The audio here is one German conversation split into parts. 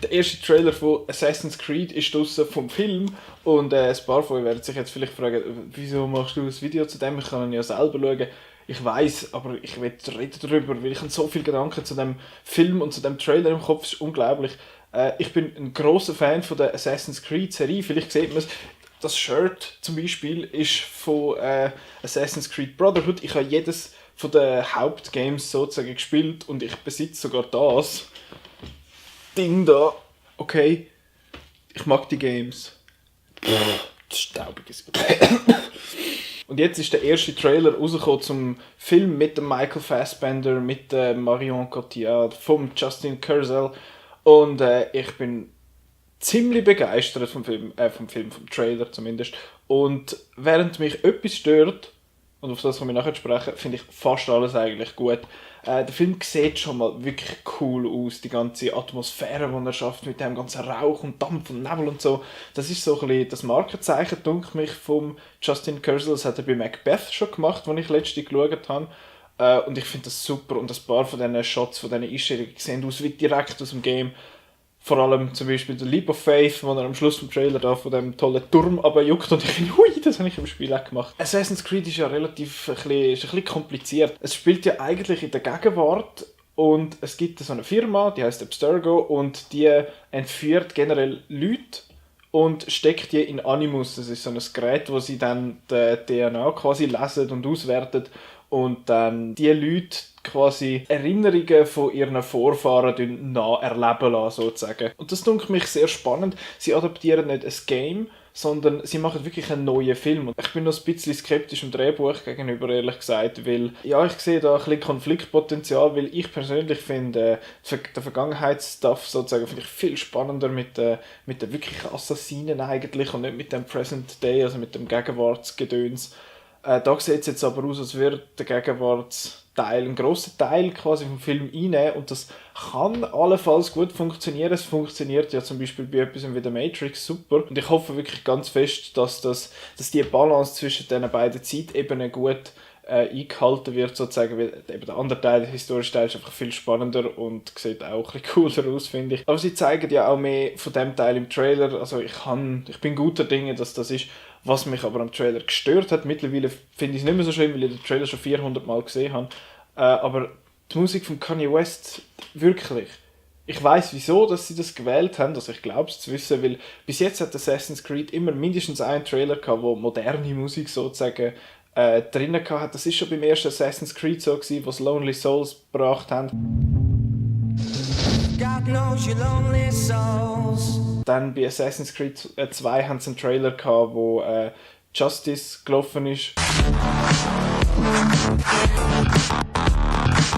Der erste Trailer von Assassin's Creed ist draussen vom Film und ein paar von euch werden sich jetzt vielleicht fragen, wieso machst du ein Video zu dem? Ich kann ihn ja selber schauen. Ich weiß, aber ich will reden darüber, weil ich habe so viele Gedanken zu dem Film und zu dem Trailer im Kopf, das ist unglaublich. Ich bin ein grosser Fan von der Assassin's Creed Serie, vielleicht sieht man es. Das Shirt zum Beispiel ist von Assassin's Creed Brotherhood. Ich habe jedes von den Hauptgames sozusagen gespielt und ich besitze sogar das Ding da. Okay, ich mag die Games. Staubiges. Und jetzt ist der erste Trailer rausgekommen zum Film mit dem Michael Fassbender, mit Marion Cotillard, vom Justin Kurzel. Und ich bin ziemlich begeistert vom vom Trailer zumindest. Und während mich etwas stört, und auf das komme ich nachher sprechen, finde ich fast alles eigentlich gut. Der Film sieht schon mal wirklich cool aus, die ganze Atmosphäre, die er schafft, mit dem ganzen Rauch und Dampf und Nebel und so. Das ist so ein bisschen das Markenzeichen, denke mich, vom Justin Kurzel. Das hat er bei Macbeth schon gemacht, als ich letztens geschaut habe. Und ich finde das super. Und ein paar von diesen Shots, von diesen Einstellungen sehen aus wie direkt aus dem Game. Vor allem zum Beispiel der Leap of Faith, wo er am Schluss vom Trailer da von dem tollen Turm runterjuckt und ich finde, hui, das habe ich im Spiel auch gemacht. Assassin's Creed ist ja relativ ein bisschen kompliziert. Es spielt ja eigentlich in der Gegenwart und es gibt so eine Firma, die heißt Abstergo und die entführt generell Leute und steckt die in Animus. Das ist so ein Gerät, wo sie dann die DNA quasi lesen und auswerten und dann die Leute quasi Erinnerungen von ihren Vorfahren nacherleben lassen, sozusagen. Und das denke mich sehr spannend. Sie adaptieren nicht ein Game, sondern sie machen wirklich einen neuen Film. Und ich bin noch ein bisschen skeptisch dem Drehbuch gegenüber, ehrlich gesagt, weil ja, ich sehe da ein bisschen Konfliktpotenzial, weil ich persönlich finde, den Vergangenheitsstuff sozusagen finde ich viel spannender mit den wirklichen Assassinen eigentlich und nicht mit dem Present Day, also mit dem Gegenwartsgedöns. Da sieht es jetzt aber aus, als würde der Gegenwartsteil, ein grosser Teil quasi vom Film einnehmen und das kann allenfalls gut funktionieren. Es funktioniert ja zum Beispiel bei etwas wie der Matrix super und ich hoffe wirklich ganz fest, dass die Balance zwischen diesen beiden Zeitebenen gut eingehalten wird, sozusagen, weil eben der andere Teil, der historische Teil, ist einfach viel spannender und sieht auch ein bisschen cooler aus, finde ich. Aber sie zeigen ja auch mehr von dem Teil im Trailer, also ich bin guter Dinge, dass das ist. Was mich aber am Trailer gestört hat, mittlerweile finde ich es nicht mehr so schlimm, weil ich den Trailer schon 400 Mal gesehen habe, aber die Musik von Kanye West, wirklich, ich weiss wieso, dass sie das gewählt haben, also ich glaube es zu wissen, weil bis jetzt hat Assassin's Creed immer mindestens einen Trailer gehabt, wo moderne Musik sozusagen drinnen gehabt. Das ist schon beim ersten Assassin's Creed so gewesen, was Lonely Souls gebracht haben. God knows your lonely souls. Dann bei Assassin's Creed 2 haben sie einen Trailer gehabt, wo Justice gelaufen ist.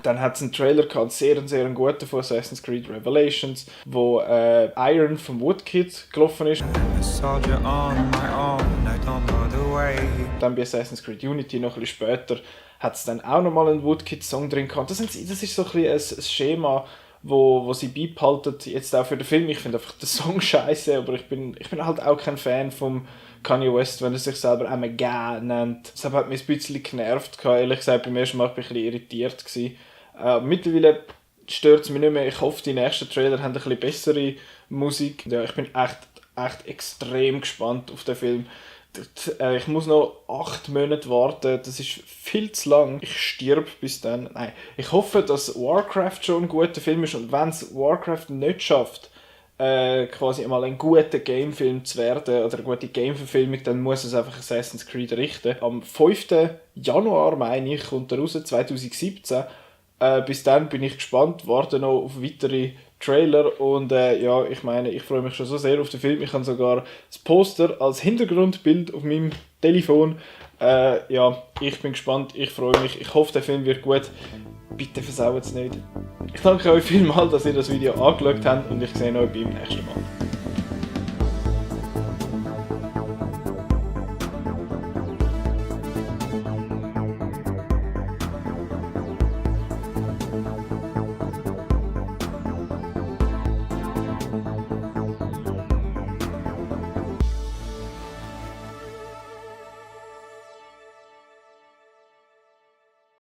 Dann hat es einen Trailer gehabt, sehr guten von Assassin's Creed Revelations, wo Iron vom Woodkid gelaufen ist. Dann bei Assassin's Creed Unity noch ein bisschen später hat es dann auch nochmal einen Woodkid-Song drin gehabt. Das ist so ein bisschen ein Schema, wo sie beibehalten, jetzt auch für den Film. Ich finde einfach den Song scheiße, aber ich bin halt auch kein Fan vom Kanye West, wenn er sich selber einmal «Gah» nennt. Das hat mich ein bisschen genervt, ehrlich gesagt. Beim ersten Mal war ich ein bisschen irritiert. Mittlerweile stört es mich nicht mehr. Ich hoffe, die nächsten Trailer haben ein bisschen bessere Musik. Ja, ich bin echt extrem gespannt auf den Film. Ich muss noch 8 Monate warten, das ist viel zu lang. Ich sterbe bis dann. Nein, ich hoffe, dass Warcraft schon ein guter Film ist und wenn es Warcraft nicht schafft, quasi mal ein guter Gamefilm zu werden oder eine gute Gameverfilmung, dann muss es einfach Assassin's Creed richten. Am 5. Januar, meine ich, kommt er raus, 2017. Bis dann bin ich gespannt, warte noch auf weitere Trailer und ja, ich meine, ich freue mich schon so sehr auf den Film. Ich habe sogar das Poster als Hintergrundbild auf meinem Telefon. Ja, ich bin gespannt, ich freue mich. Ich hoffe, der Film wird gut. Bitte versaut es nicht. Ich danke euch vielmals, dass ihr das Video angeschaut habt und ich sehe euch beim nächsten Mal.